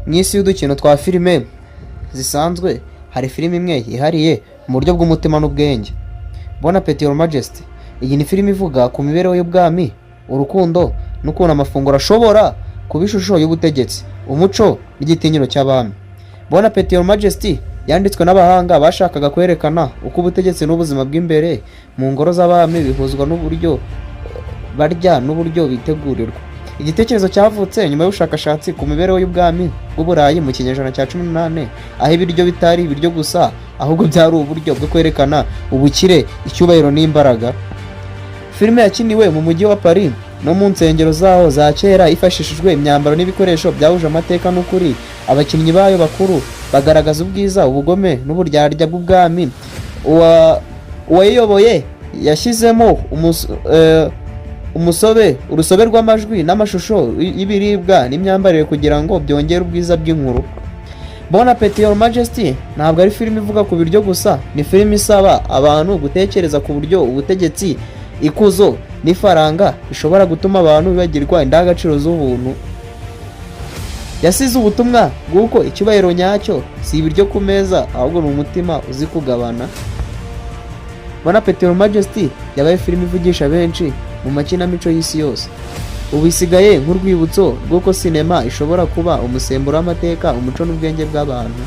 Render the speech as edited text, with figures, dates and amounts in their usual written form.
mu isi y'udukino twa filime zisanzwe hari filime imwe yihariye mu buryo bw'umutima n'ubwenge. Bonne Appétit Majesty. Iyi ni filime ivuga ku mibereho y'ubwami, urukundo n'ukuntu amafunguro ashobora kuba ishusho y'ubutegetsi, umuco n'igitinyiro cy'abami. Bonne Appétit Majesty yanditswe n'abahanga bashakaga kwerekana uko ubutegetsi n'ubuzima bw'imbere mu ngoro z'abami bihuzwa n'uburyo barya n'uburyo bitegurirwa. Igitekerezo cyavutse nyuma y'ubushakashatsi ku mibereho y'ubwami bw'Uburayi mu kinyejana cya 18, aho ibiryo bitari ibiryo gusa ahubwo byari uburyo bwo kwerekana ubukire, icyubahiro n'imbaraga. Filime yakiniwe mu mujyi wa Paris no mu nsengero zaho za kera ifashishijwe imyambaro n'ibikoresho byahuje amateka n'ukuri. Abakinnyi bayo bakuru bagaragaza ubwiza, ubugome n'uburyarya bw'ubwami. Uwayiyoboye yashyizemo urusobe rw'amajwi n'amashusho y'ibiribwa n'imyambarire kugira ngo byongere ubwiza bw'inkuru. Bonne Appétit Majesty ntabwo ari filime ivuga ku biryo gusa, ni filime isaba abantu gutekereza ku buryo ubutegetsi, ikuzo n'ifaranga bishobora gutuma abantu bibagirwa indangagaciro z'ubuntu. Yasize ubutumwa bw'uko icyubahiro nyacyo si ibiryo ku meza ahubwo ni umutima uzi kugabana. Bonne Appétit Majesty yabaye filime ivugisha benshi mu makinamico y'isi yose. Ubu isigaye nk'urwibutso rw'uko sinema ishobora kuba umusemburo w'amateka, umuco n'ubwenge bw'abantu.